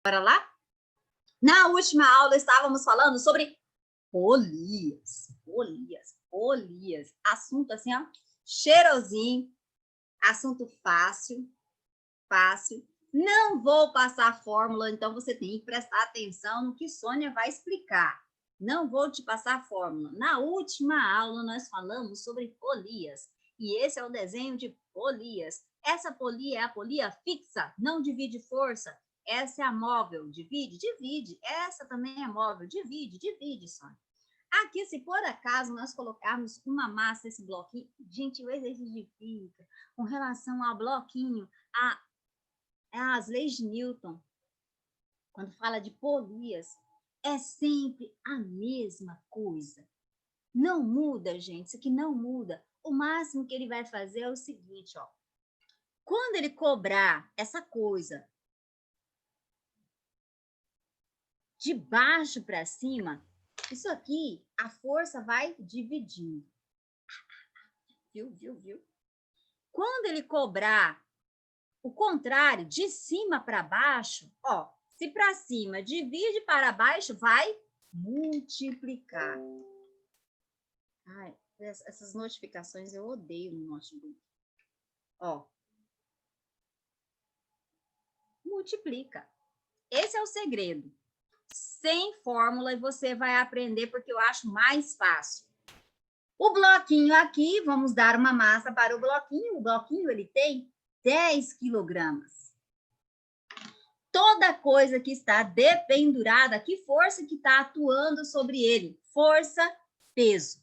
Bora lá? Na última aula estávamos falando sobre polias. Assunto assim, ó, cheirosinho, assunto fácil. Não vou passar a fórmula, então você tem que prestar atenção no que Sônia vai explicar. Não vou te passar a fórmula. Na última aula nós falamos sobre polias. E esse é o desenho de polias. Essa polia é a polia fixa, não divide força. Essa é a móvel, divide. Essa também é móvel, divide, Sônia. Aqui, se por acaso nós colocarmos uma massa, esse bloquinho, gente, o exercício de física, com relação ao bloquinho, as leis de Newton, quando fala de polias, é sempre a mesma coisa. Não muda, gente, isso aqui não muda. O máximo que ele vai fazer é o seguinte, ó. Quando ele cobrar essa coisa de baixo para cima, isso aqui, a força vai dividindo. Viu? Quando ele cobrar o contrário, de cima para baixo, ó, se para cima divide para baixo, vai multiplicar. Ai, essas notificações eu odeio no notebook. Ó, multiplica. Esse é o segredo. Sem fórmula, e você vai aprender porque eu acho mais fácil. O bloquinho aqui, vamos dar uma massa para o bloquinho. O bloquinho, ele tem 10 quilogramas. Toda coisa que está dependurada, que força que está atuando sobre ele? Força, peso.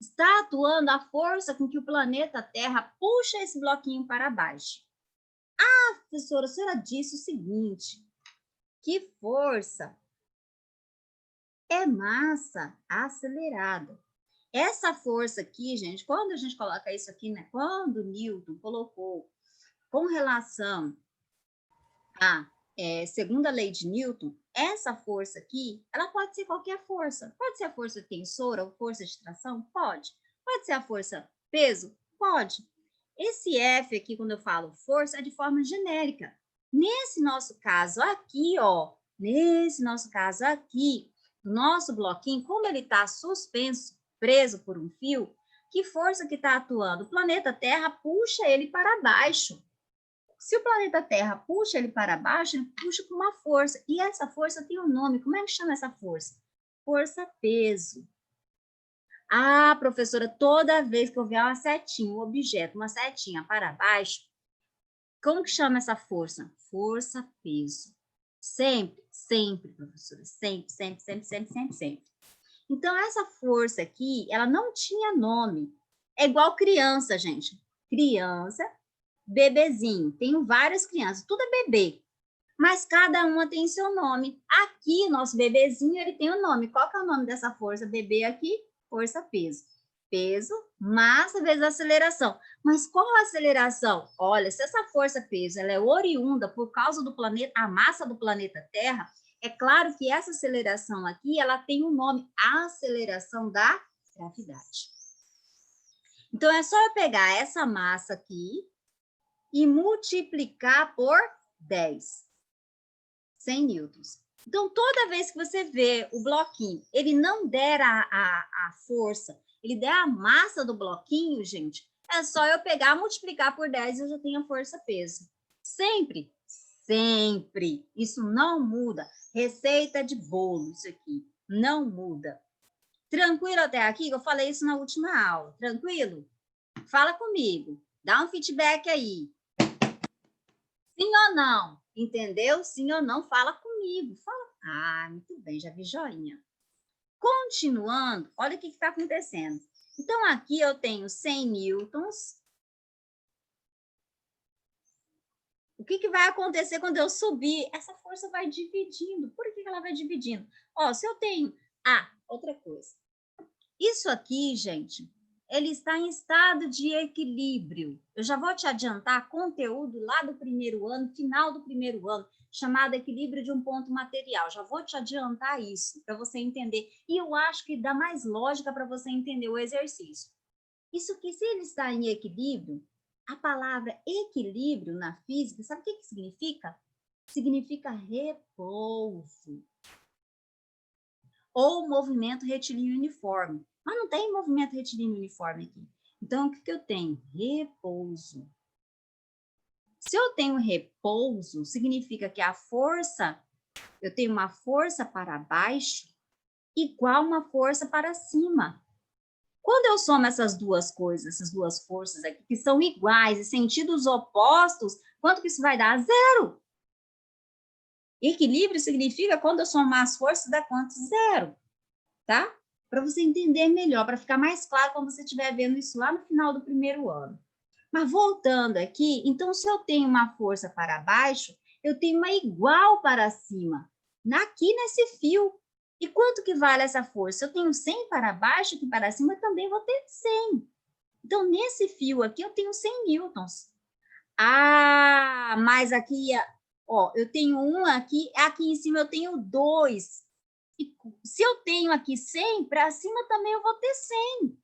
Está atuando a força com que o planeta Terra puxa esse bloquinho para baixo. Ah, professora, a senhora disse o seguinte, que força é massa acelerada. Essa força aqui, gente, quando a gente coloca isso aqui, né? Quando Newton colocou com relação a segunda lei de Newton, essa força aqui, ela pode ser qualquer força. Pode ser a força tensora ou força de tração? Pode. Pode ser a força peso? Pode. Esse F aqui, quando eu falo força, é de forma genérica. Nesse nosso caso aqui, ó, o nosso bloquinho, como ele está suspenso, preso por um fio, que força que está atuando? O planeta Terra puxa ele para baixo. Se o planeta Terra puxa ele para baixo, ele puxa com uma força. E essa força tem um nome. Como é que chama essa força? Força-peso. Ah, professora, toda vez que eu ver uma setinha, um objeto, uma setinha para baixo, como que chama essa força? Força-peso. Sempre, professora. Sempre. Então, essa força aqui, ela não tinha nome. É igual criança, gente. Criança, bebezinho. Tenho várias crianças, tudo é bebê. Mas cada uma tem seu nome. Aqui, nosso bebezinho, ele tem um nome. Qual que é o nome dessa força? Bebê aqui, força-peso. Peso, massa vezes aceleração. Mas qual a aceleração? Olha, se essa força-peso ela é oriunda por causa do planeta, a massa do planeta Terra, é claro que essa aceleração aqui, ela tem um nome, aceleração da gravidade. Então, é só eu pegar essa massa aqui e multiplicar por 10. 100 newtons. Então, toda vez que você vê o bloquinho, ele não der a força, ele der a massa do bloquinho, gente, é só eu pegar, multiplicar por 10 e eu já tenho a força-peso. Sempre. Isso não muda. Receita de bolo, isso aqui. Não muda. Tranquilo até aqui? Eu falei isso na última aula. Tranquilo? Fala comigo. Dá um feedback aí. Sim ou não? Entendeu? Sim ou não? Fala comigo. Fala. Ah, muito bem, já vi joinha. Continuando, olha o que está acontecendo. Então, aqui eu tenho 100 newtons. O que vai acontecer quando eu subir? Essa força vai dividindo. Por que ela vai dividindo? Ó, se eu tenho... Ah, outra coisa. Isso aqui, gente, ele está em estado de equilíbrio. Eu já vou te adiantar conteúdo lá do primeiro ano, final do primeiro ano, chamado equilíbrio de um ponto material. Já vou te adiantar isso, para você entender. E eu acho que dá mais lógica para você entender o exercício. Isso que, se ele está em equilíbrio, a palavra equilíbrio na física, sabe o que significa? significa repouso. Ou movimento retilíneo uniforme. Mas não tem movimento retilíneo uniforme aqui. Então, o que eu tenho? Repouso. Se eu tenho repouso, significa que a força, eu tenho uma força para baixo igual uma força para cima. Quando eu somo essas duas coisas, essas duas forças aqui, que são iguais e sentidos opostos, quanto que isso vai dar? Zero. Equilíbrio significa quando eu somar as forças, dá quanto? Zero. Tá? Para você entender melhor, para ficar mais claro quando você estiver vendo isso lá no final do primeiro ano. Mas voltando aqui, então, se eu tenho uma força para baixo, eu tenho uma igual para cima, aqui nesse fio. E quanto que vale essa força? Eu tenho 100 para baixo, que para cima eu também vou ter 100. Então, nesse fio aqui, eu tenho 100 newtons. Ah, mas aqui, ó, eu tenho um aqui em cima eu tenho 2. E se eu tenho aqui 100, para cima também eu vou ter 100.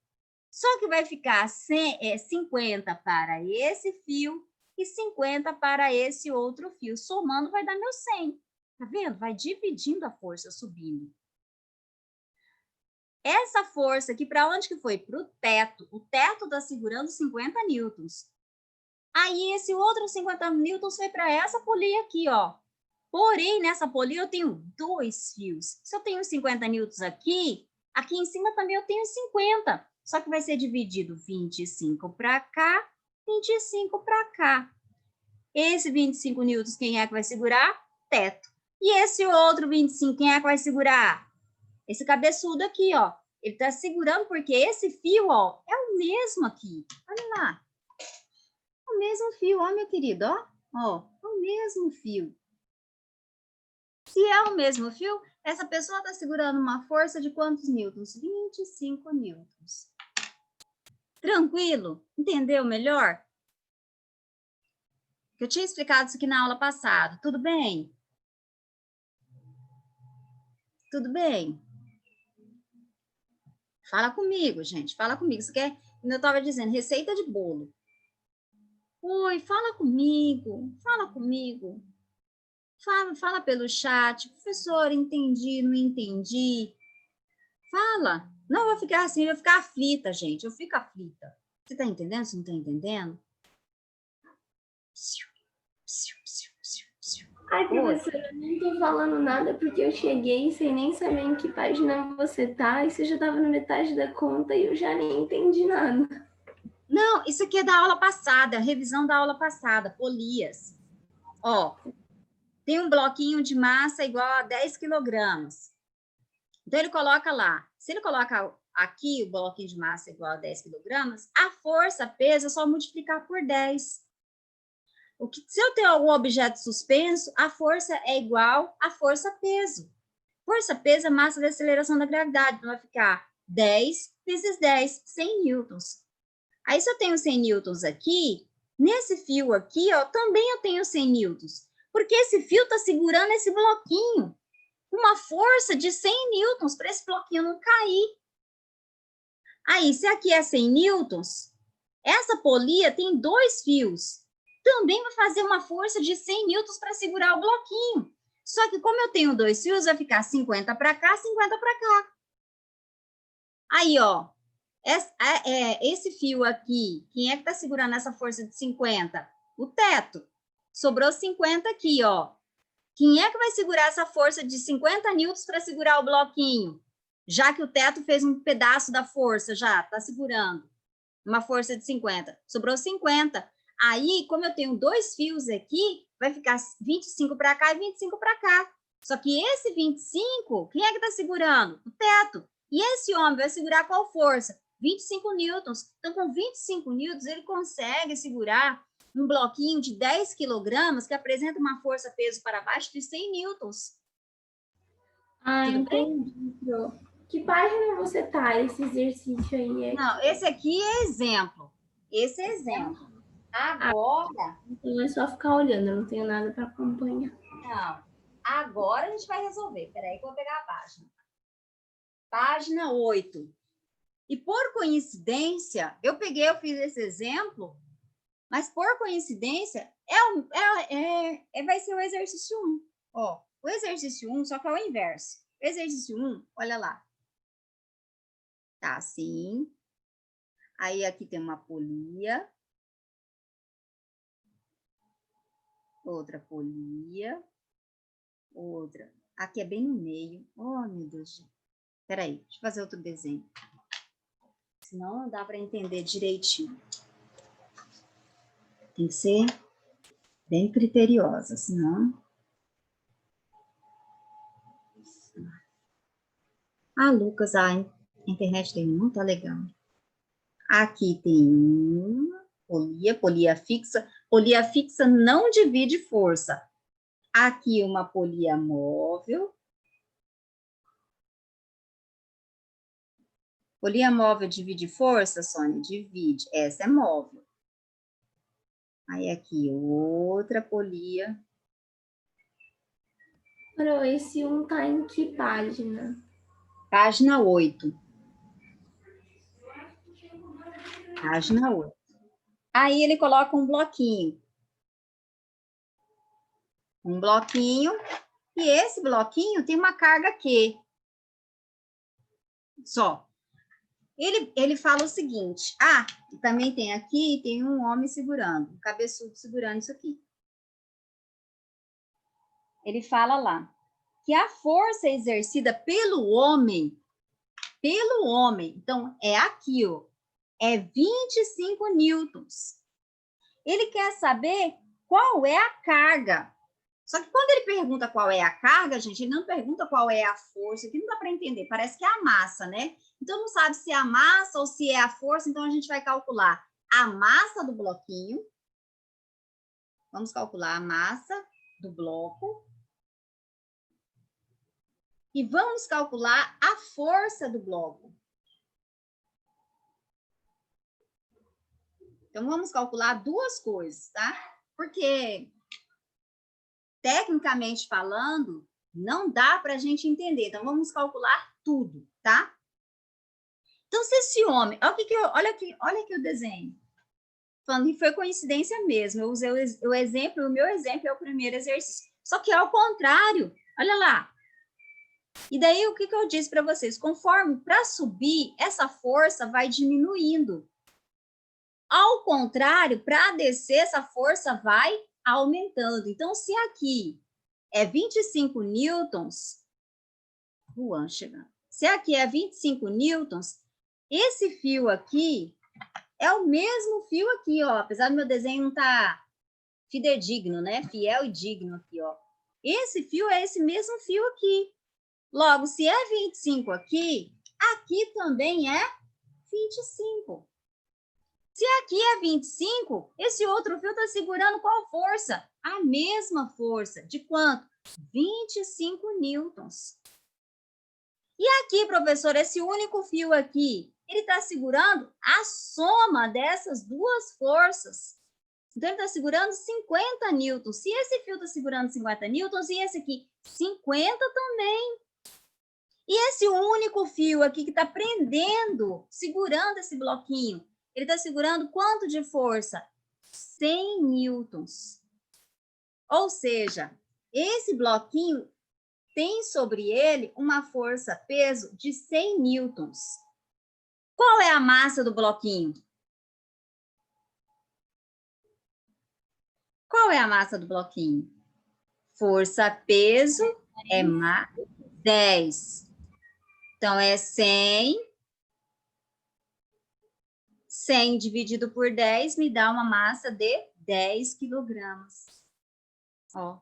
Só que vai ficar 50 para esse fio e 50 para esse outro fio. Somando vai dar meu 100. Tá vendo? Vai dividindo a força, subindo. Essa força aqui, para onde que foi? Para o teto. O teto está segurando 50 newtons. Aí, esse outro 50 newtons foi para essa polia aqui, ó. Porém, nessa polia eu tenho 2 fios. Se eu tenho 50 newtons aqui, aqui em cima também eu tenho 50. Só que vai ser dividido 25 para cá, 25 para cá. Esse 25 newtons, quem é que vai segurar? Teto. E esse outro 25, quem é que vai segurar? Esse cabeçudo aqui, ó. Ele está segurando porque esse fio, ó, é o mesmo aqui. Olha lá. O mesmo fio, ó, meu querido, ó. Ó, o mesmo fio. Se é o mesmo fio, essa pessoa está segurando uma força de quantos newtons? 25 newtons. Tranquilo? Entendeu melhor? Eu tinha explicado isso aqui na aula passada. Tudo bem? Tudo bem? Fala comigo, gente. Fala comigo. Você quer, como eu estava dizendo, receita de bolo. Oi, fala comigo. Fala comigo. Fala pelo chat. Professor, entendi, não entendi. Fala. Não, eu vou ficar assim, eu vou ficar aflita, gente. Eu fico aflita. Você está entendendo? Você não está entendendo? Ai, professora, eu não tô falando nada porque eu cheguei sem nem saber em que página você tá, e você já tava na metade da conta e eu já nem entendi nada. Não, isso aqui é da aula passada, revisão da aula passada, polias. Ó, tem um bloquinho de massa igual a 10 quilogramas. Então, ele coloca lá. Se ele coloca aqui o bloquinho de massa igual a 10 quilogramas, a força, peso, é só multiplicar por 10. Se eu tenho algum objeto suspenso, a força é igual à força-peso. Força-peso é massa de aceleração da gravidade. Então, vai ficar 10 vezes 10, 100 newtons. Aí, se eu tenho 100 newtons aqui, nesse fio aqui, ó, também eu tenho 100 newtons. Porque esse fio está segurando esse bloquinho. Uma força de 100 newtons para esse bloquinho não cair. Aí, se aqui é 100 newtons, essa polia tem 2 fios. Também vai fazer uma força de 100 newtons para segurar o bloquinho. Só que como eu tenho 2 fios, vai ficar 50 para cá, 50 para cá. Aí, ó, esse fio aqui, quem é que está segurando essa força de 50? O teto. Sobrou 50 aqui, ó. Quem é que vai segurar essa força de 50 newtons para segurar o bloquinho? Já que o teto fez um pedaço da força, já está segurando. Uma força de 50. Sobrou 50. Aí, como eu tenho 2 fios aqui, vai ficar 25 para cá e 25 para cá. Só que esse 25, quem é que está segurando? O teto. E esse homem vai segurar qual força? 25 newtons. Então, com 25 newtons, ele consegue segurar um bloquinho de 10 quilogramas que apresenta uma força-peso para baixo de 100 newtons. Ah, entendi. Que página você tá, esse exercício aí? Não, esse aqui é exemplo. Esse é exemplo. Agora... Então é só ficar olhando, eu não tenho nada para acompanhar. Não. Agora a gente vai resolver. Peraí que eu vou pegar a página. Página 8. E por coincidência, eu fiz esse exemplo Mas, por coincidência, vai ser o exercício 1. Ó, o exercício 1, só que é o inverso. O exercício 1, olha lá. Tá assim. Aí, aqui tem uma polia. Outra polia. Outra. Aqui é bem no meio. Oh, meu Deus. Espera aí, deixa eu fazer outro desenho. Senão não dá para entender direitinho. Tem que ser bem criteriosa, senão... Ah, Lucas, a internet dele não tá legal. Aqui tem uma polia fixa. Polia fixa não divide força. Aqui uma polia móvel. Polia móvel divide força, Sônia? Divide. Essa é móvel. Aí aqui outra polia. Pro, esse 1 tá em que página? Página 8. Página 8. Aí ele coloca um bloquinho. Um bloquinho. E esse bloquinho tem uma carga Q. Só. Ele fala o seguinte. Ah, também tem aqui, tem um homem segurando. Um cabeçudo segurando isso aqui. Ele fala lá. Que a força exercida pelo homem, então é aqui, ó, é 25 newtons. Ele quer saber qual é a carga. Só que quando ele pergunta qual é a carga, gente, ele não pergunta qual é a força, que não dá para entender, parece que é a massa, né? Então não sabe se é a massa ou se é a força, então a gente vai calcular a massa do bloquinho. Vamos calcular a massa do bloco. E vamos calcular a força do bloco. Então, vamos calcular duas coisas, tá? Porque, tecnicamente falando, não dá para a gente entender. Então, vamos calcular tudo, tá? Então, se esse homem... Olha aqui o desenho. Falando que foi coincidência mesmo. Eu usei o exemplo, o meu exemplo é o primeiro exercício. Só que é ao contrário. Olha lá. E daí, o que eu disse para vocês? Conforme para subir, essa força vai diminuindo. Ao contrário, para descer, essa força vai aumentando. Então, se aqui é 25 newtons, Juan chegando. Se aqui é 25 newtons, esse fio aqui é o mesmo fio aqui, ó. Apesar do meu desenho não estar fidedigno, né? Fiel e digno aqui, ó. Esse fio é esse mesmo fio aqui. Logo, se é 25 aqui, aqui também é 25. Se aqui é 25, esse outro fio está segurando qual força? A mesma força. De quanto? 25 newtons. E aqui, professor, esse único fio aqui, ele está segurando a soma dessas duas forças. Então, ele está segurando 50 newtons. Se esse fio está segurando 50 newtons, e esse aqui, 50 também. E esse único fio aqui que está prendendo, segurando esse bloquinho, ele está segurando quanto de força? 100 newtons. Ou seja, esse bloquinho tem sobre ele uma força, peso de 100 newtons. Qual é a massa do bloquinho? Qual é a massa do bloquinho? Força, peso é 10. Então, é 100. 100 dividido por 10 me dá uma massa de 10 quilogramas. Ó.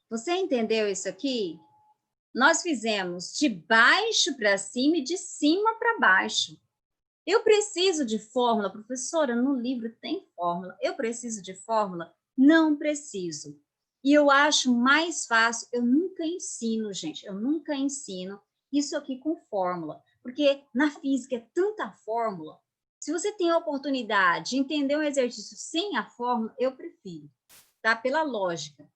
Você entendeu isso aqui? Nós fizemos de baixo para cima e de cima para baixo. Eu preciso de fórmula, professora, no livro tem fórmula. Eu preciso de fórmula? Não preciso. E eu acho mais fácil, eu nunca ensino, gente, eu nunca ensino isso aqui com fórmula. Porque na física é tanta fórmula. Se você tem a oportunidade de entender um exercício sem a fórmula, eu prefiro, tá? Pela lógica.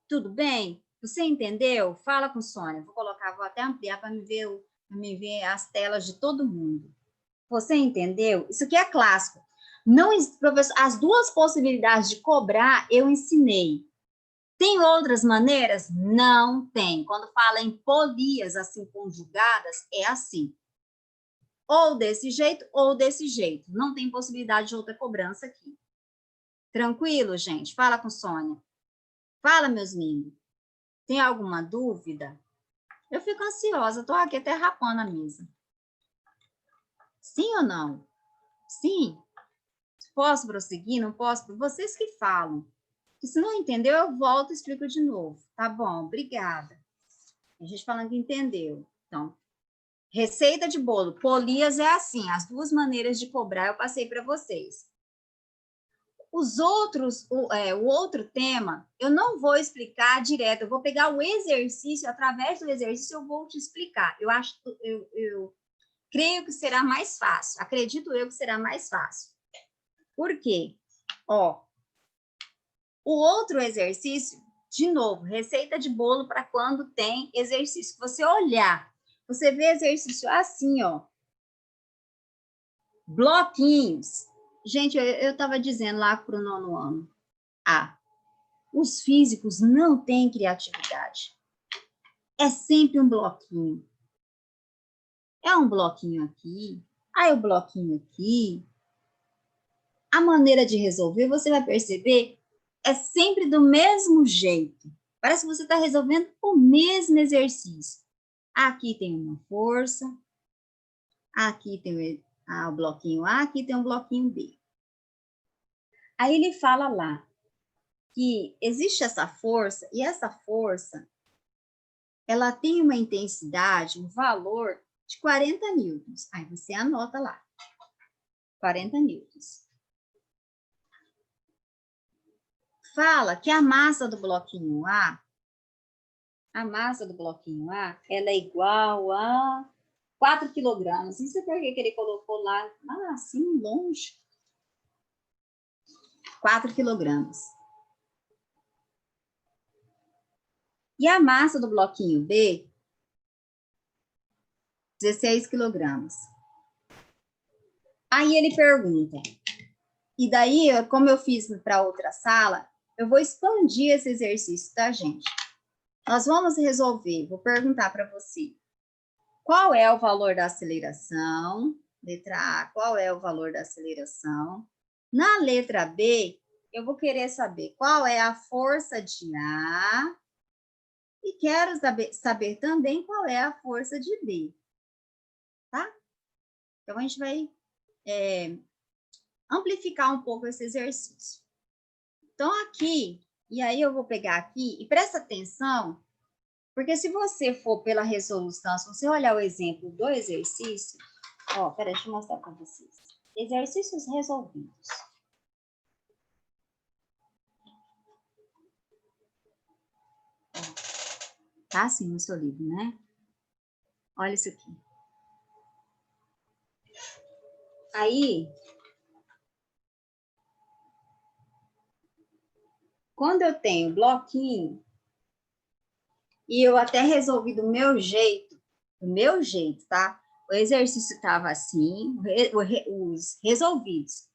Tudo bem? Você entendeu? Fala com Sônia. Vou até ampliar para me ver as telas de todo mundo. Você entendeu? Isso aqui é clássico. Não, professor, as duas possibilidades de cobrar eu ensinei. Tem outras maneiras? Não tem. Quando fala em polias assim conjugadas, é assim. Ou desse jeito, ou desse jeito. Não tem possibilidade de outra cobrança aqui. Tranquilo, gente? Fala com Sônia. Fala, meus lindos. Tem alguma dúvida? Eu fico ansiosa, estou aqui até rapando a mesa. Sim ou não? Sim? Posso prosseguir? Não posso? Vocês que falam. E se não entendeu, eu volto e explico de novo. Tá bom, obrigada. A gente falando que entendeu. Então, receita de bolo. Polias é assim, as duas maneiras de cobrar eu passei para vocês. Os outros, o outro tema, eu não vou explicar direto, eu vou pegar o exercício, através do exercício eu vou te explicar. Eu creio que será mais fácil, acredito eu que será mais fácil. Por quê? Ó, o outro exercício, de novo, receita de bolo para quando tem exercício. Você olhar, você vê exercício assim, ó, bloquinhos. Gente, eu estava dizendo lá para o 9º ano, os físicos não têm criatividade. É sempre um bloquinho. É um bloquinho aqui, aí o bloquinho aqui. A maneira de resolver, você vai perceber, é sempre do mesmo jeito. Parece que você está resolvendo o mesmo exercício. Aqui tem uma força, aqui tem o bloquinho A, aqui tem um bloquinho B. Aí ele fala lá que existe essa força, e essa força, ela tem uma intensidade, um valor de 40 newtons. Aí você anota lá, 40 newtons. Fala que a massa do bloquinho A, ela é igual a 4 quilogramas. Não sei por que ele colocou lá, assim, longe. 4 quilogramas. E a massa do bloquinho B, 16 quilogramas. Aí ele pergunta, e daí, como eu fiz para outra sala, eu vou expandir esse exercício, tá, gente? Nós vamos resolver, vou perguntar para você, qual é o valor da aceleração? Letra A, qual é o valor da aceleração? Na letra B, eu vou querer saber qual é a força de A e quero saber também qual é a força de B, tá? Então, a gente vai amplificar um pouco esse exercício. Então, aqui, e aí eu vou pegar aqui, e presta atenção, porque se você for pela resolução, se você olhar o exemplo do exercício, ó, peraí, deixa eu mostrar para vocês. Exercícios resolvidos. Tá assim no seu livro, né? Olha isso aqui. Aí, quando eu tenho bloquinho, e eu até resolvi do meu jeito, tá? O exercício estava assim, os resolvidos.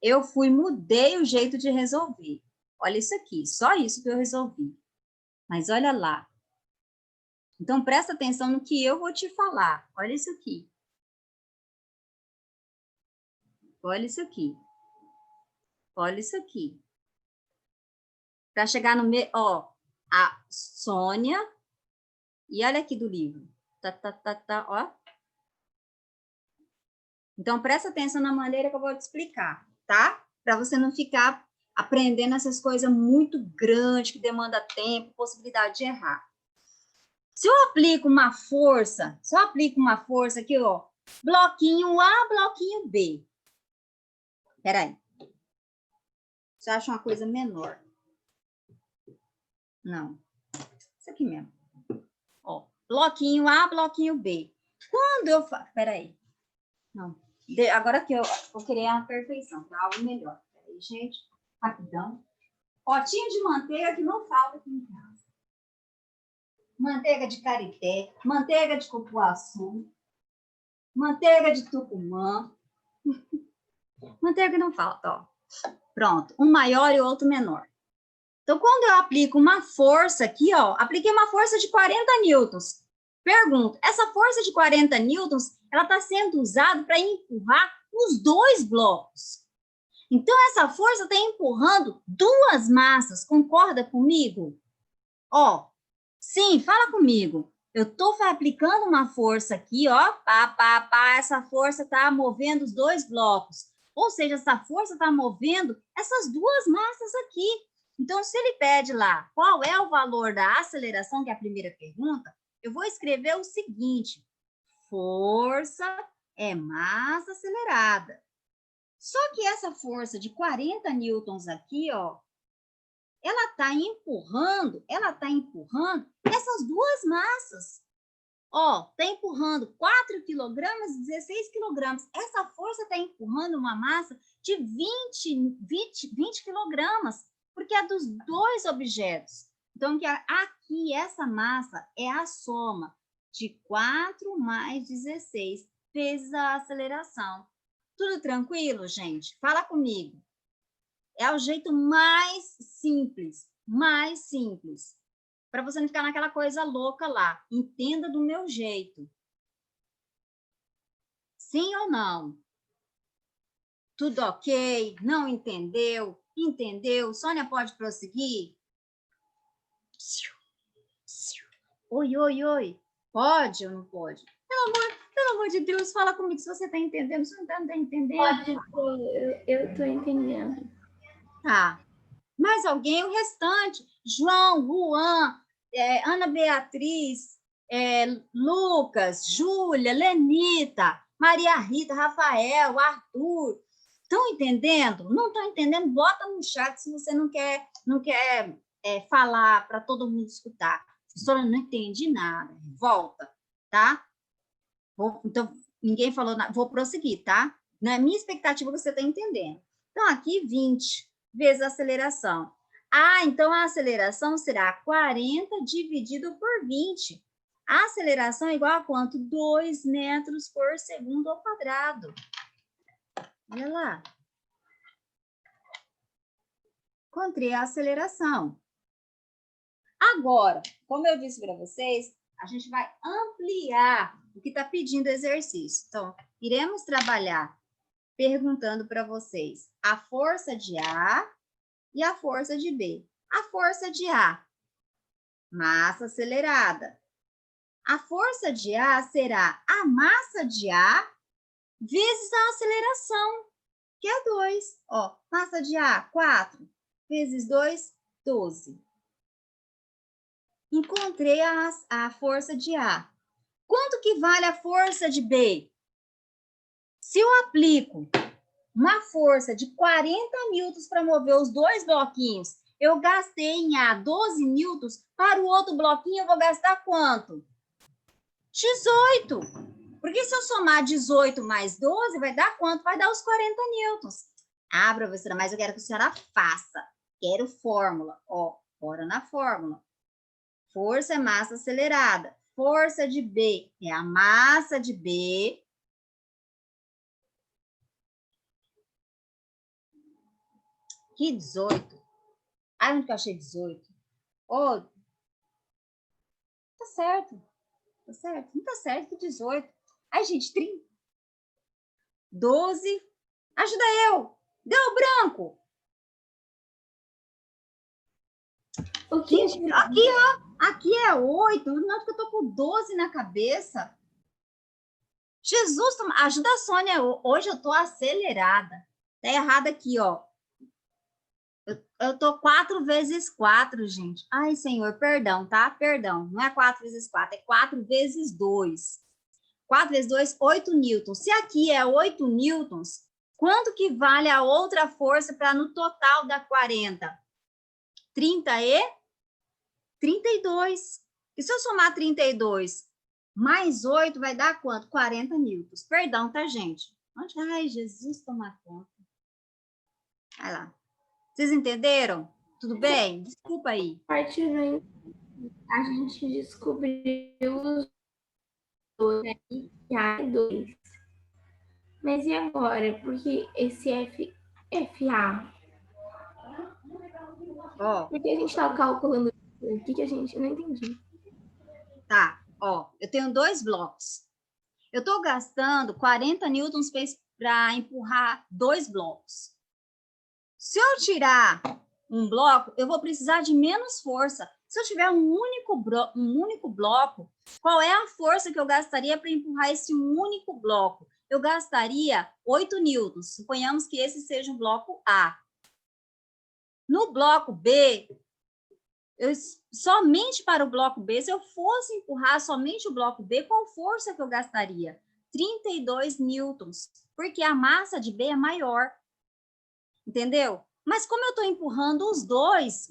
Eu mudei o jeito de resolver. Olha isso aqui, só isso que eu resolvi. Mas olha lá. Então, presta atenção no que eu vou te falar. Olha isso aqui. Olha isso aqui. Olha isso aqui. Para chegar no meio, ó, a Sônia, e olha aqui do livro. Ó. Então, presta atenção na maneira que eu vou te explicar, tá? Para você não ficar aprendendo essas coisas muito grandes, que demanda tempo, possibilidade de errar. Se eu aplico uma força aqui, ó, bloquinho A, bloquinho B. Peraí. Você acha uma coisa menor? Não. Isso aqui mesmo. Ó, bloquinho A, bloquinho B. Quando eu faço... Peraí. Não. Agora que eu vou querer a perfeição, para algo melhor. Peraí, gente. Rapidão. Potinho de manteiga que não falta aqui em casa. Manteiga de karité, manteiga de cupuaçu. manteiga de Tucumã. Manteiga não falta, ó. Pronto, um maior e o outro menor. Então, quando eu aplico uma força aqui, ó, apliquei uma força de 40 newtons. Pergunto, essa força de 40 newtons, ela está sendo usada para empurrar os dois blocos. Então, essa força está empurrando duas massas, concorda comigo? Ó, sim, fala comigo. Eu estou aplicando uma força aqui, ó, essa força está movendo os dois blocos. Ou seja, essa força está movendo essas duas massas aqui. Então, se ele pede lá qual é o valor da aceleração, que é a primeira pergunta, eu vou escrever o seguinte: força é massa acelerada. Só que essa força de 40 newtons aqui, ó, ela está empurrando essas duas massas. Ó, está empurrando 4 quilogramas e 16 quilogramas. Essa força está empurrando uma massa de 20 quilogramas, porque é dos dois objetos. Então, aqui, essa massa é a soma de 4 mais 16 vezes a aceleração. Tudo tranquilo, gente? Fala comigo. É o jeito mais simples, para você não ficar naquela coisa louca lá. Entenda do meu jeito. Sim ou não? Tudo ok? Não entendeu? Entendeu? Sônia, pode prosseguir? Oi, oi, oi. Pode ou não pode? Pelo amor de Deus, fala comigo se você está entendendo. Se não está entendendo. Pode, eu estou entendendo. Tá. Mais alguém? O restante. João, Juan, Ana Beatriz, Lucas, Júlia, Lenita, Maria Rita, Rafael, Arthur. Estão entendendo? Não estão entendendo? Bota no chat se você não quer falar para todo mundo escutar. Professora, não entendi nada. Volta, tá? Então, ninguém falou nada. Vou prosseguir, tá? Na minha expectativa, você está entendendo. Então, aqui, 20 vezes a aceleração. Então a aceleração será 40 dividido por 20. A aceleração é igual a quanto? 2 metros por segundo ao quadrado. Olha lá. Encontrei a aceleração. Agora, como eu disse para vocês, a gente vai ampliar o que está pedindo o exercício. Então, iremos trabalhar perguntando para vocês a força de A e a força de B. A força de A, massa acelerada. A força de A será a massa de A vezes a aceleração, que é 2. Ó, massa de A, 4, vezes 2, 12. Encontrei a força de A. Quanto que vale a força de B? Se eu aplico uma força de 40 newtons para mover os dois bloquinhos, eu gastei em A 12 newtons, para o outro bloquinho eu vou gastar quanto? 18. Porque se eu somar 18 mais 12, vai dar quanto? Vai dar os 40 newtons. Ah, professora, mas eu quero que a senhora faça. Quero fórmula. Ó, bora na fórmula. Força é massa acelerada. Força de B é a massa de B. Que 18? Ah, onde que eu achei 18? Oh, tá certo. Tá certo? Não tá certo, que 18. Ai, gente, 30. 12. Ajuda eu. Deu branco. O que? Gente, aqui, ó. Aqui é 8. Não, que eu tô com 12 na cabeça. Jesus, ajuda a Sônia. Hoje eu tô acelerada. Tá errado aqui, ó. Eu tô 4 vezes 4, gente. Ai, Senhor, perdão, tá? Perdão. Não é 4 vezes 4, é 4 vezes 2. 4 vezes 2, 8 newtons. Se aqui é 8 newtons, quanto que vale a outra força para no total dar 40? 30 e 32. E se eu somar 32 mais 8, vai dar quanto? 40 newtons. Perdão, tá, gente? Ai, Jesus, toma conta. Vai lá. Vocês entenderam? Tudo bem? Desculpa aí. Parte a gente descobriu os e A é 2. Mas e agora? Porque esse FA, Ó, por que a gente está calculando o que a gente não entendi? tá, ó, eu tenho 2 blocos. Eu estou gastando 40 newtons para empurrar 2 blocos. Se eu tirar um bloco, eu vou precisar de menos força. Se eu tiver um único bloco, qual é a força que eu gastaria para empurrar esse único bloco? Eu gastaria 8 newtons. Suponhamos que esse seja o bloco A. No bloco B, somente para o bloco B, se eu fosse empurrar somente o bloco B, qual força que eu gastaria? 32 newtons, porque a massa de B é maior. Entendeu? Mas como eu estou empurrando os dois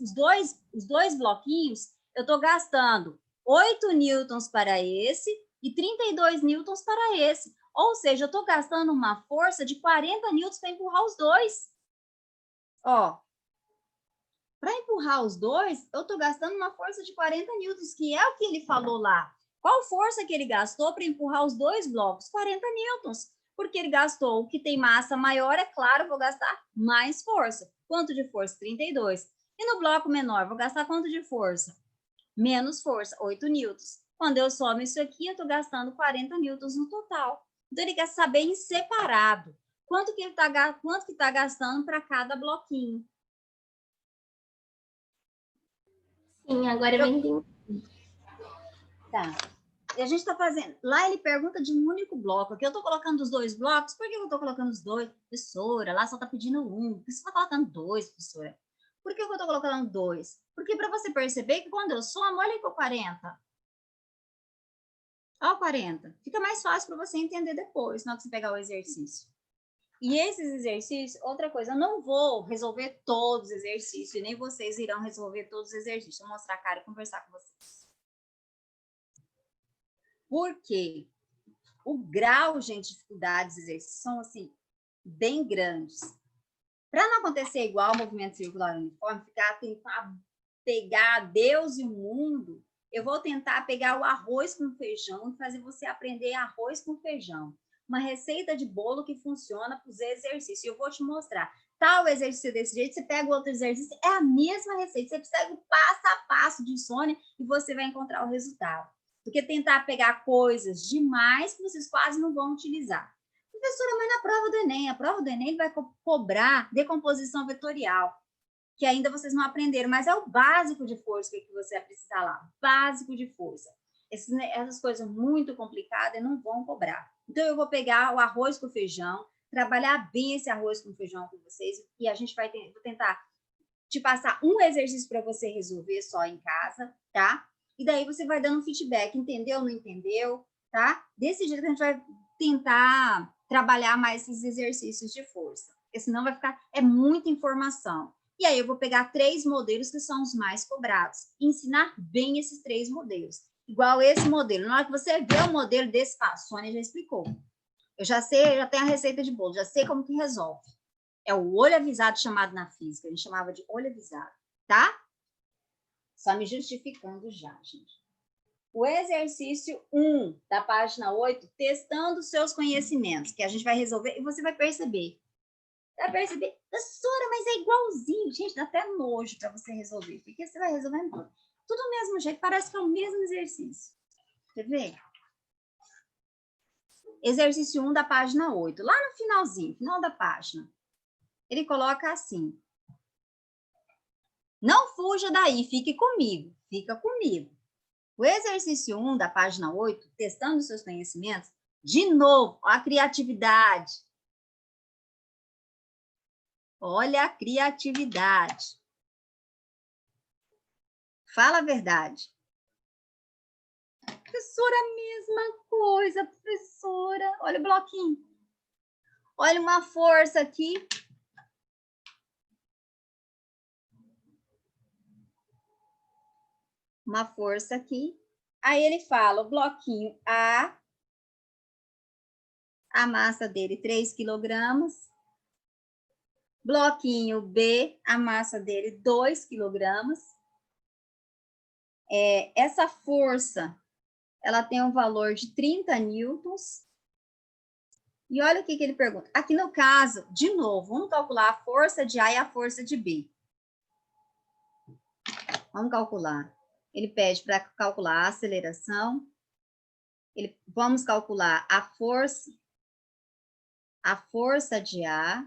bloquinhos, eu estou gastando 8 newtons para esse e 32 newtons para esse. Ou seja, eu estou gastando uma força de 40 newtons para empurrar os dois. Ó, para empurrar os dois, eu estou gastando uma força de 40 newtons, que é o que ele falou lá. Qual força que ele gastou para empurrar os dois blocos? 40 newtons. Porque ele gastou o que tem massa maior, é claro, vou gastar mais força. Quanto de força? 32. E no bloco menor, vou gastar quanto de força? Menos força, 8 newtons. Quando eu somo isso aqui, eu estou gastando 40 newtons no total. Então, ele quer saber em separado quanto que está gastando para cada bloquinho. Sim, agora eu entendi. Tá. E a gente está fazendo. Lá ele pergunta de um único bloco. Aqui eu estou colocando os 2 blocos. Por que eu estou colocando os 2? Professora, lá só está pedindo 1. Por que você está colocando 2, professora? Por que eu estou colocando 2? Porque para você perceber que quando eu somo, olha aqui o 40. Olha o 40. Fica mais fácil para você entender depois, na hora que você pegar o exercício. E esses exercícios, outra coisa, eu não vou resolver todos os exercícios, e nem vocês irão resolver todos os exercícios. Vou mostrar a cara e conversar com vocês. Por quê? O grau, gente, de dificuldade dos exercícios são, assim, bem grandes. Para não acontecer igual o movimento circular uniforme, tentar pegar Deus e o mundo, eu vou tentar pegar o arroz com feijão e fazer você aprender arroz com feijão. Uma receita de bolo que funciona para os exercícios. Eu vou te mostrar. Tal exercício desse jeito, você pega outro exercício, é a mesma receita. Você segue o passo a passo de Sônia e você vai encontrar o resultado. Porque tentar pegar coisas demais que vocês quase não vão utilizar. Professora, mas na prova do Enem vai cobrar decomposição vetorial, que ainda vocês não aprenderam, mas é o básico de força que você vai precisar lá, básico de força. Essas coisas muito complicadas não vão cobrar. Então, eu vou pegar o arroz com feijão, trabalhar bem esse arroz com feijão com vocês, e a gente vai vou tentar te passar um exercício para você resolver só em casa, tá? E daí você vai dando feedback, entendeu, não entendeu, tá? Desse jeito que a gente vai tentar trabalhar mais esses exercícios de força, porque senão vai ficar, é muita informação. E aí eu vou pegar 3 modelos que são os mais cobrados, e ensinar bem esses 3 modelos. Igual esse modelo, na hora que você vê o modelo desse, a Sônia já explicou. Eu já sei, já tenho a receita de bolo, já sei como que resolve. É o olho avisado chamado na física, a gente chamava de olho avisado, tá? Só me justificando já, gente. O exercício 1 da página 8, testando seus conhecimentos, que a gente vai resolver e você vai perceber. Vai perceber, professora, mas é igualzinho. Gente, dá até nojo para você resolver, porque você vai resolvendo tudo. Tudo do mesmo jeito, parece que é o mesmo exercício. Quer ver? Exercício 1 da página 8, lá no finalzinho, final da página. Ele coloca assim: não fuja daí, fique comigo, fica comigo. O exercício 1 da página 8, testando seus conhecimentos, de novo, a criatividade. Olha a criatividade. Fala a verdade. Professora, a mesma coisa, professora. Olha o bloquinho. Olha uma força aqui. Uma força aqui. Aí ele fala, o bloquinho A, a massa dele 3 quilogramas. Bloquinho B, a massa dele 2 quilogramas. Essa força ela tem um valor de 30 newtons. E olha o que ele pergunta. Aqui no caso, de novo, vamos calcular a força de A e a força de B. Vamos calcular. Ele pede para calcular a aceleração. Vamos calcular a força de A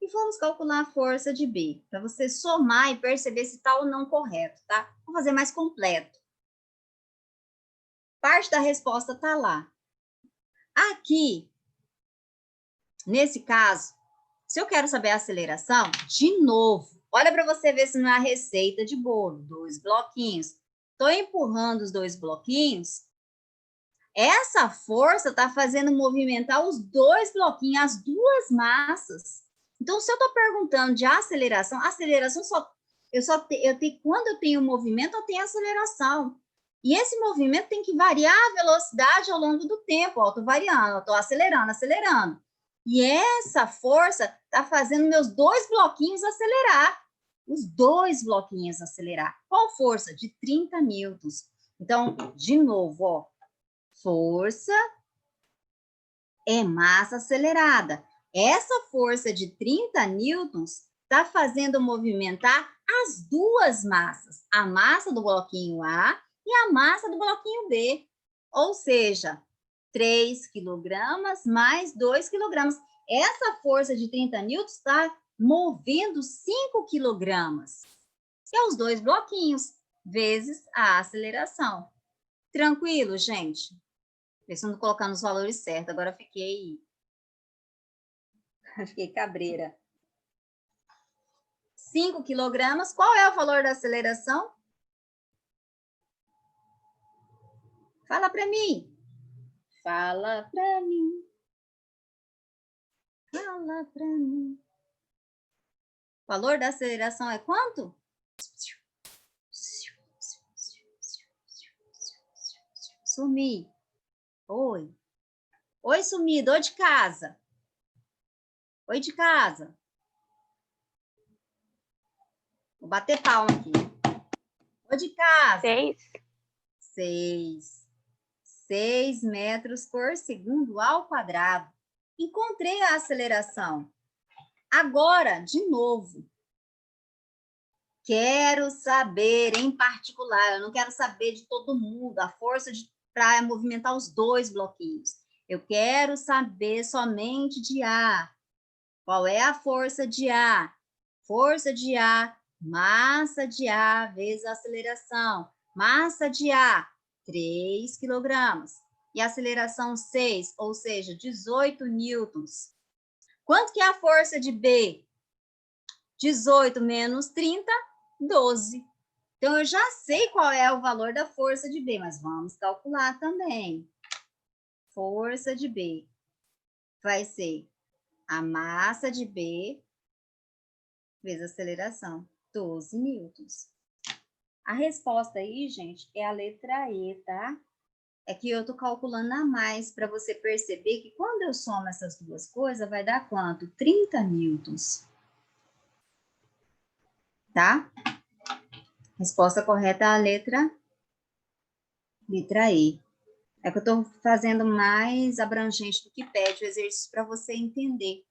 e vamos calcular a força de B, para você somar e perceber se está ou não correto, tá? Vou fazer mais completo. Parte da resposta está lá. Aqui, nesse caso, se eu quero saber a aceleração, de novo, olha para você ver se não é a receita de bolo, 2 bloquinhos. Estou empurrando os 2 bloquinhos. Essa força está fazendo movimentar os 2 bloquinhos, as 2 massas. Então, se eu estou perguntando de aceleração quando eu tenho movimento, eu tenho aceleração. E esse movimento tem que variar a velocidade ao longo do tempo. Eu estou variando, eu estou acelerando, acelerando. E essa força está fazendo meus 2 bloquinhos acelerar. Os 2 bloquinhos acelerar. Qual força? De 30 newtons. Então, de novo, ó. Força é massa acelerada. Essa força de 30 newtons está fazendo movimentar as 2 massas, a massa do bloquinho A e a massa do bloquinho B. Ou seja, 3 quilogramas mais 2 quilogramas. Essa força de 30 newtons está movendo 5 quilogramas, que é os 2 bloquinhos, vezes a aceleração. Tranquilo, gente? Pensando em colocar nos valores certos, agora fiquei cabreira. 5 quilogramas, qual é o valor da aceleração? Fala para mim. Fala para mim. Fala para mim. O valor da aceleração é quanto? Sumi. Oi. Oi, sumido. Oi de casa. Oi de casa. Vou bater palma aqui. Oi de casa. 6 metros por segundo ao quadrado. Encontrei a aceleração. Agora, de novo, quero saber em particular, eu não quero saber de todo mundo, a força para movimentar os 2 bloquinhos. Eu quero saber somente de A. Qual é a força de A? Força de A, massa de A vezes a aceleração. Massa de A, 3 quilogramas. E aceleração 6, ou seja, 18 newtons. Quanto que é a força de B? 18 menos 30, 12. Então, eu já sei qual é o valor da força de B, mas vamos calcular também. Força de B vai ser a massa de B vezes a aceleração, 12 newtons. A resposta aí, gente, é a letra E, tá? É que eu tô calculando a mais para você perceber que quando eu somo essas duas coisas, vai dar quanto? 30 newtons. Tá? Resposta correta é a letra E. É que eu estou fazendo mais abrangente do que pede o exercício para você entender.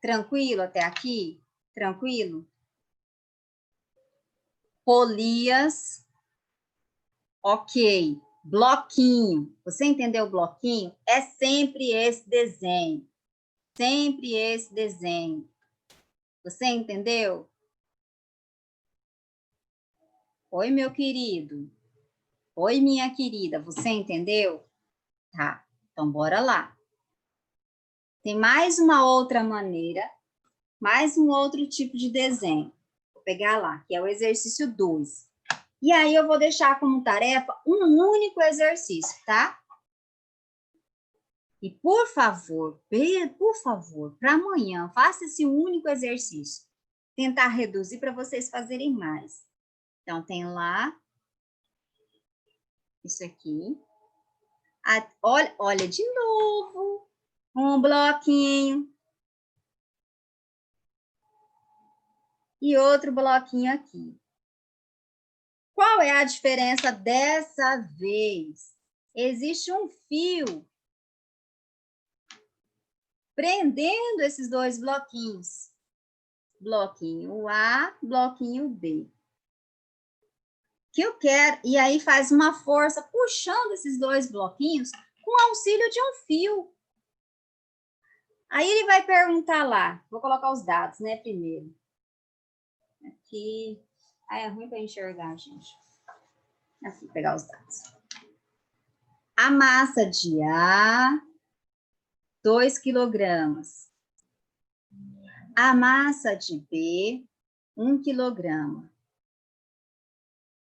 Tranquilo até aqui? Tranquilo? Polias. Ok. Bloquinho. Você entendeu o bloquinho? É sempre esse desenho. Sempre esse desenho. Você entendeu? Oi, meu querido. Oi, minha querida. Você entendeu? Tá. Então, bora lá. Tem mais uma outra maneira, mais um outro tipo de desenho. Vou pegar lá, que é o exercício 2. E aí, eu vou deixar como tarefa um único exercício, tá? E, por favor, para amanhã, faça esse único exercício. Tentar reduzir para vocês fazerem mais. Então, tem lá, isso aqui. Olha de novo, um bloquinho. E outro bloquinho aqui. Qual é a diferença dessa vez? Existe um fio prendendo esses dois bloquinhos. Bloquinho A, bloquinho B. Que eu quero, e aí faz uma força puxando esses dois bloquinhos com auxílio de um fio. Aí ele vai perguntar lá, vou colocar os dados, né, primeiro. Aqui, é ruim para enxergar, gente. Aqui, pegar os dados. A massa de A, 2 quilogramas. A massa de B, 1 quilograma.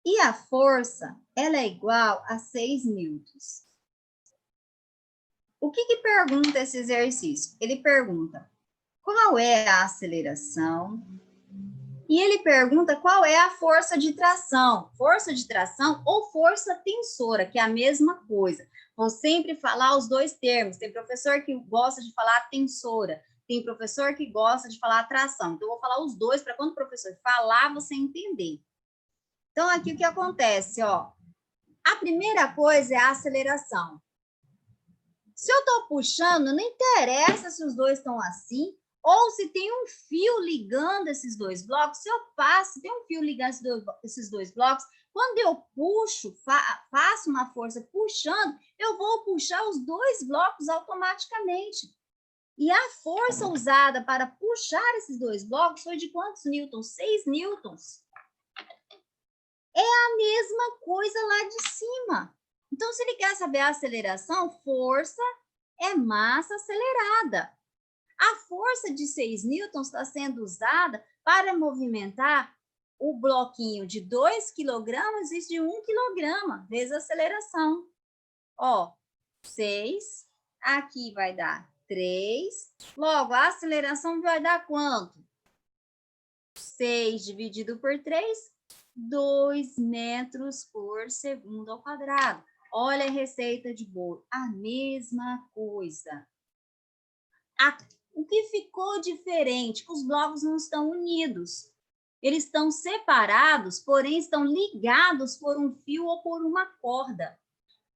E a força, ela é igual a 6 newtons. O que pergunta esse exercício? Ele pergunta qual é a aceleração e ele pergunta qual é a força de tração. Força de tração ou força tensora, que é a mesma coisa. Vou sempre falar os dois termos. Tem professor que gosta de falar tensora, tem professor que gosta de falar tração. Então, eu vou falar os dois para quando o professor falar, você entender. Então, aqui o que acontece, ó. A primeira coisa é a aceleração. Se eu estou puxando, não interessa se os dois estão assim, ou se tem um fio ligando esses dois blocos. Se eu passo, tem um fio ligando esses dois blocos, quando eu puxo, faço uma força puxando, eu vou puxar os dois blocos automaticamente. E a força usada para puxar esses dois blocos foi de quantos newtons? 6 newtons. É a mesma coisa lá de cima. Então, se ele quer saber a aceleração, força é massa acelerada. A força de 6 newtons está sendo usada para movimentar o bloquinho de 2 quilogramas e de 1 quilograma, vezes a aceleração. Ó, 6, aqui vai dar 3. Logo, a aceleração vai dar quanto? 6 dividido por 3, 2 metros por segundo ao quadrado. Olha a receita de bolo, a mesma coisa. O que ficou diferente? Os blocos não estão unidos. Eles estão separados, porém estão ligados por um fio ou por uma corda.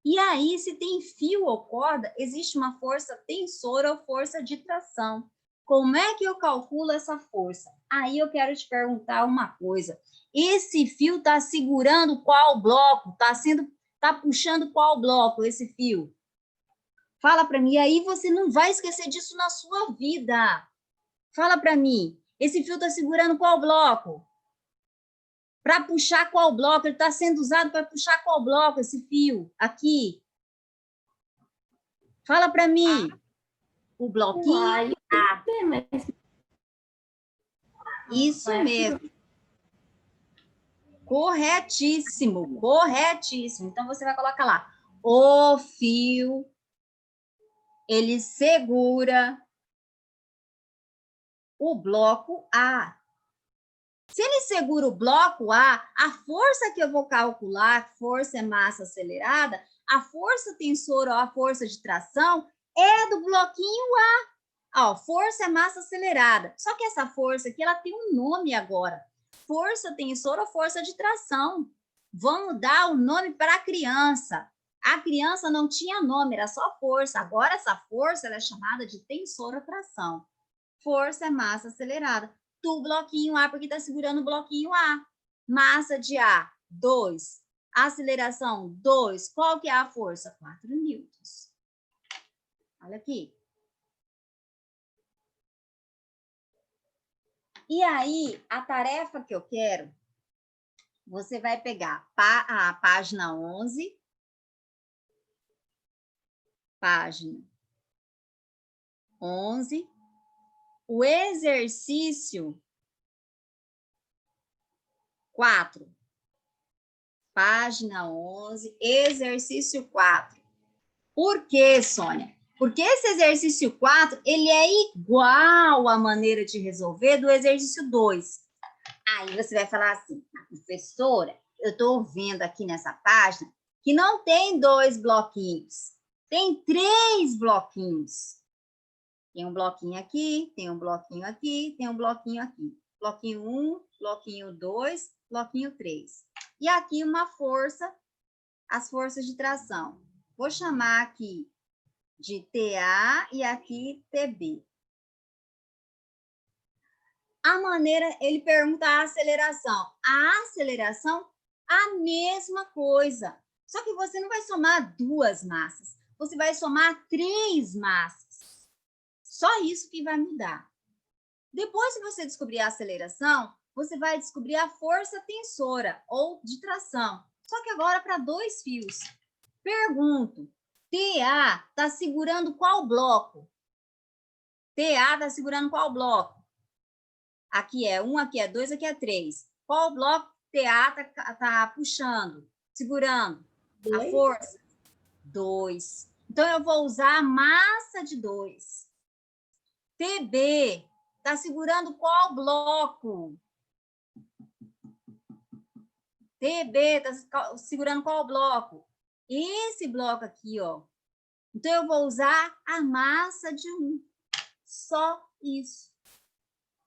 E aí, se tem fio ou corda, existe uma força tensora ou força de tração. Como é que eu calculo essa força? Aí eu quero te perguntar uma coisa. Esse fio está segurando qual bloco? Está puxando qual bloco esse fio? Fala para mim. E aí você não vai esquecer disso na sua vida. Fala para mim. Esse fio está segurando qual bloco? Para puxar qual bloco? Ele está sendo usado para puxar qual bloco esse fio? Aqui. Fala para mim. O bloquinho A. Isso mesmo. Corretíssimo, corretíssimo. Então, você vai colocar lá. O fio, ele segura o bloco A. Se ele segura o bloco a força que eu vou calcular, força é massa acelerada, a força tensora ou a força de tração é do bloquinho A. Ó, força é massa acelerada. Só que essa força aqui, ela tem um nome agora. Força tensora ou força de tração. Vamos dar o nome para a criança. A criança não tinha nome, era só força. Agora essa força ela é chamada de tensora tração. Força é massa acelerada. Do bloquinho A, porque está segurando o bloquinho A. Massa de A, 2. Aceleração, 2. Qual que é a força? 4 newtons. Olha aqui. E aí, a tarefa que eu quero, você vai pegar a página 11, página 11, o exercício 4, página 11, exercício 4. Por quê, Sônia? Porque esse exercício 4, ele é igual à maneira de resolver do exercício 2. Aí você vai falar assim, professora, eu estou vendo aqui nessa página que não tem 2 bloquinhos, tem 3 bloquinhos. Tem um bloquinho aqui, tem um bloquinho aqui, tem um bloquinho aqui. Bloquinho 1, bloquinho 2, bloquinho 3. E aqui uma força, as forças de tração. Vou chamar aqui de TA e aqui TB. A maneira, ele pergunta a aceleração. A aceleração, a mesma coisa. Só que você não vai somar 2 massas. Você vai somar 3 massas. Só isso que vai mudar. Depois que você descobrir a aceleração, você vai descobrir a força tensora ou de tração. Só que agora para 2 fios. Pergunto, TA está segurando qual bloco? TA está segurando qual bloco? Aqui é 1, aqui é 2, aqui é 3. Qual bloco TA está puxando, segurando? A força? 2. Então, eu vou usar a massa de 2. TB está segurando qual bloco? TB está segurando qual bloco? Esse bloco aqui, ó. Então, eu vou usar a massa de 1. Só isso.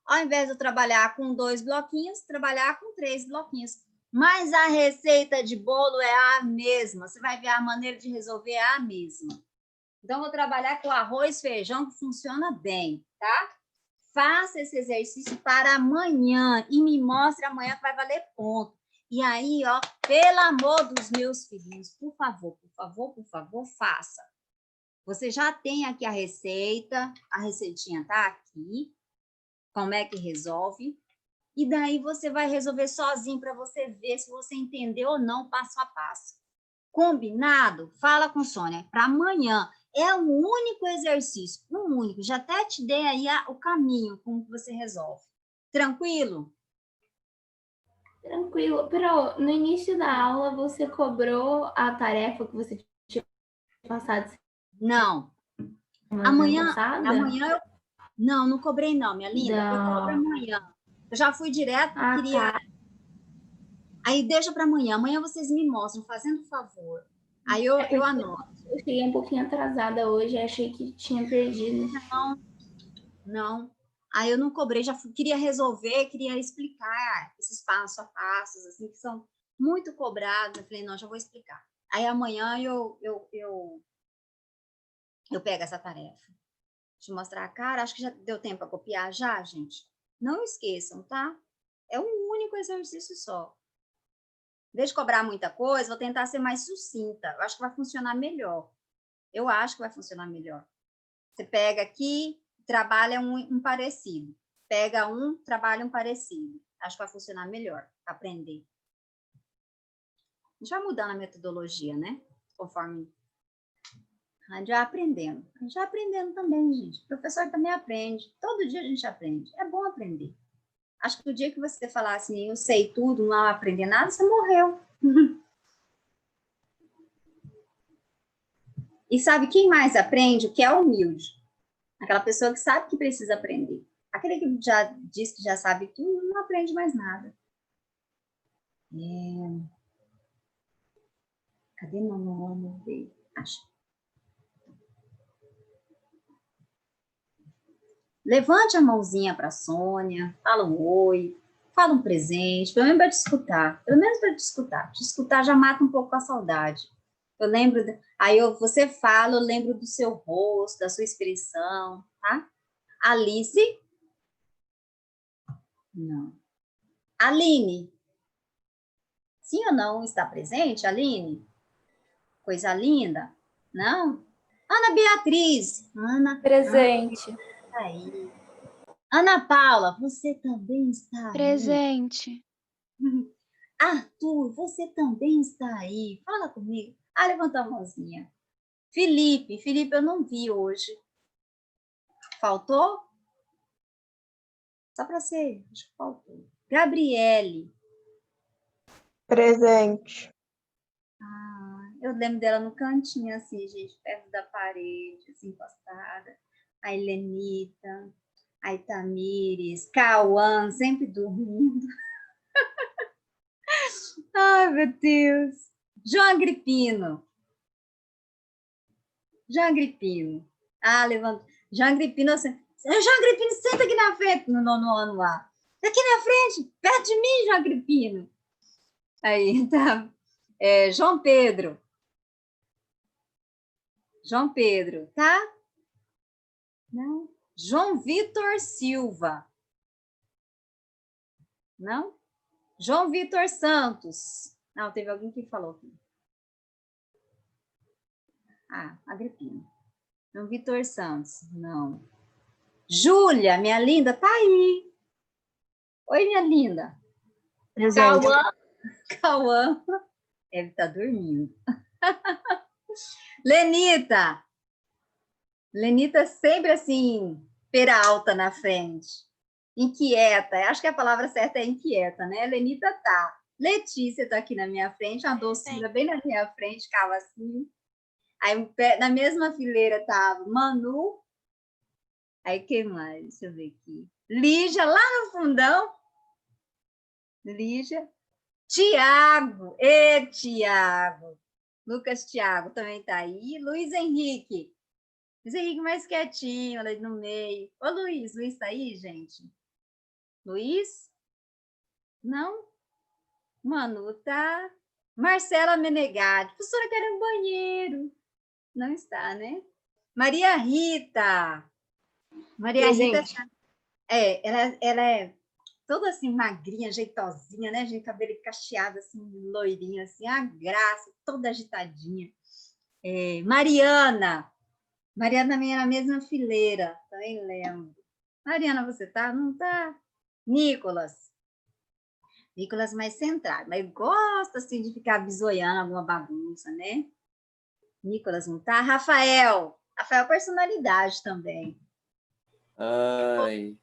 Ao invés de eu trabalhar com 2 bloquinhos, trabalhar com 3 bloquinhos. Mas a receita de bolo é a mesma. Você vai ver a maneira de resolver é a mesma. Então, eu vou trabalhar com arroz, feijão, que funciona bem, tá? Faça esse exercício para amanhã e me mostre amanhã que vai valer ponto. E aí, ó, pelo amor dos meus filhinhos, por favor, por favor, por favor, faça. Você já tem aqui a receita, a receitinha tá aqui. Como é que resolve? E daí você vai resolver sozinho para você ver se você entendeu ou não passo a passo. Combinado? Fala com Sônia. Para amanhã é um único exercício, um único. Já até te dei aí o caminho como que você resolve. Tranquilo? Tranquilo. Pero no início da aula você cobrou a tarefa que você tinha passado Não. amanhã Amanhã eu... Não cobrei não, minha linda. Eu cobro amanhã. Eu já fui direto, queria... Tá. Aí deixa para amanhã. Amanhã vocês me mostram, fazendo favor. Aí eu anoto. Eu cheguei um pouquinho atrasada hoje, achei que tinha perdido. Não. Aí eu não cobrei, já queria resolver, queria explicar esses passo a passos, assim, que são muito cobrados. Eu falei, não, já vou explicar. Aí amanhã eu pego essa tarefa. Deixa eu mostrar a cara, acho que já deu tempo para copiar já, gente. Não esqueçam, tá? É um único exercício só. Em vez de cobrar muita coisa, vou tentar ser mais sucinta. Eu acho que vai funcionar melhor. Eu acho que vai funcionar melhor. Você pega aqui, trabalha um parecido. Pega um, trabalha um parecido. Acho que vai funcionar melhor para aprender. A gente vai mudando a metodologia, né? Conforme a gente vai aprendendo. A gente vai aprendendo também, gente. O professor também aprende. Todo dia a gente aprende. É bom aprender. Acho que o dia que você falar assim, eu sei tudo, não aprender nada, você morreu. E sabe quem mais aprende? O que é humilde. Aquela pessoa que sabe que precisa aprender. Aquele que já diz que já sabe tudo, não aprende mais nada. Cadê meu nome? Acho. Levante a mãozinha para a Sônia, fala um oi, fala um presente, pelo menos para te escutar. Pelo menos para te escutar. Te escutar já mata um pouco a saudade. Eu lembro, você fala, eu lembro do seu rosto, da sua expressão, tá? Alice? Não. Aline? Sim ou não está presente, Aline? Coisa linda? Não? Ana Beatriz? Ana Presente. Está aí. Ana Paula, você também está aí? Presente. Arthur, você também está aí? Fala comigo. Levanta a mãozinha. Felipe, eu não vi hoje. Faltou? Só para ser, acho que faltou. Gabriele. Presente. Eu lembro dela no cantinho, assim, gente, perto da parede, assim, encostada. A Helenita, a Itamires, Cauã, sempre dormindo. Ai, meu Deus. João Agripino. Levanta. João Agripino, João Agripino, senta aqui na frente, no nono ano lá. Aqui na frente, perto de mim, João Agripino. Aí, tá. João Pedro. João Pedro, tá? Não. João Vitor Silva. Não? João Vitor Santos. Não, teve alguém que falou aqui. Agripina. João Vitor Santos. Não. Júlia, minha linda, tá aí. Oi, minha linda. Cauã. Cauã. Ele tá dormindo. Lenita. Lenita sempre assim, pera alta na frente. Inquieta. Acho que a palavra certa é inquieta, né? Lenita tá. Letícia tá aqui na minha frente, uma doçura bem na minha frente, ficava assim. Aí na mesma fileira tava Manu. Aí quem mais? Deixa eu ver aqui. Lígia, lá no fundão. Lígia. Tiago. Tiago. Lucas Tiago também tá aí. Luiz Henrique. Luiz Henrique mais quietinho, ali no meio. Ô, Luiz. Luiz tá aí, gente? Luiz? Não? Manu tá. Marcela Menegatti. Professora, quero ir no banheiro. Não está, né? Maria Rita. Maria Rita. Ela é toda assim, magrinha, jeitosinha, né? Gente, cabelo cacheado, assim, loirinho, assim, a graça, toda agitadinha. Mariana. Mariana também era a mesma fileira, também lembro. Mariana, você tá? Não tá? Nicolas. Nicolas mais centrado, mas gosta, assim, de ficar bisoiando alguma bagunça, né? Nicolas não tá? Rafael. Rafael, personalidade também. Ai.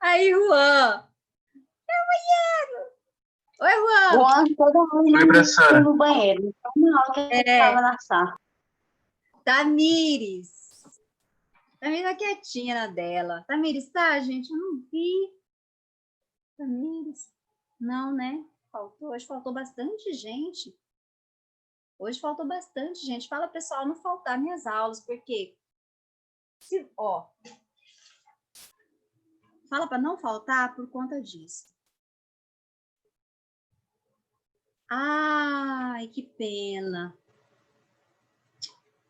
Aí, Juan. Oi, Juan. Juan, todo mundo Oi, professora. no banheiro. Uma hora que ele estava na sala. Tamires. Tamires tá quietinha na dela. Tamires, tá, gente? Eu não vi. Tamires. Não, né? Faltou. Hoje faltou bastante gente. Hoje faltou bastante gente. Fala, pessoal, não faltar minhas aulas, porque... Fala para não faltar por conta disso. Ai, que pena.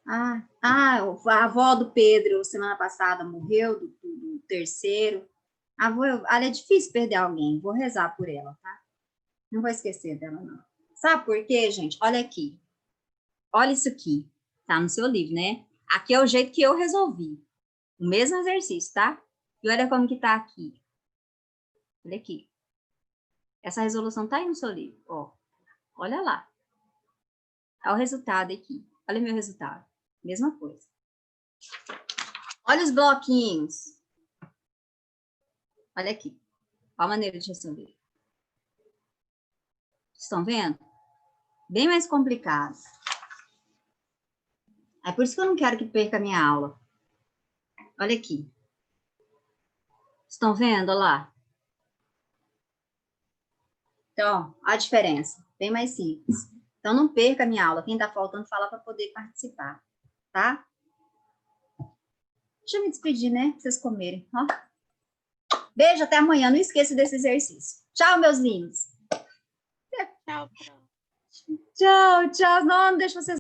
A avó do Pedro, semana passada, morreu, do terceiro. Olha, é difícil perder alguém. Vou rezar por ela, tá? Não vou esquecer dela, não. Sabe por quê, gente? Olha aqui. Olha isso aqui. Tá no seu livro, né? Aqui é o jeito que eu resolvi. O mesmo exercício, tá? E olha como que tá aqui. Olha aqui. Essa resolução tá aí no seu livro, ó. Olha lá. Olha o resultado aqui. Olha o meu resultado. Mesma coisa. Olha os bloquinhos. Olha aqui. Olha a maneira de resolver. Estão vendo? Bem mais complicado. É por isso que eu não quero que perca a minha aula. Olha aqui. Estão vendo? Olha lá. Então, a diferença. Bem mais simples. Então, não perca a minha aula. Quem está faltando, fala para poder participar. Tá? Deixa eu me despedir, né? Pra vocês comerem. Ó. Beijo, até amanhã. Não esqueça desse exercício. Tchau, meus lindos. Tchau. Tchau, tchau. Não deixa vocês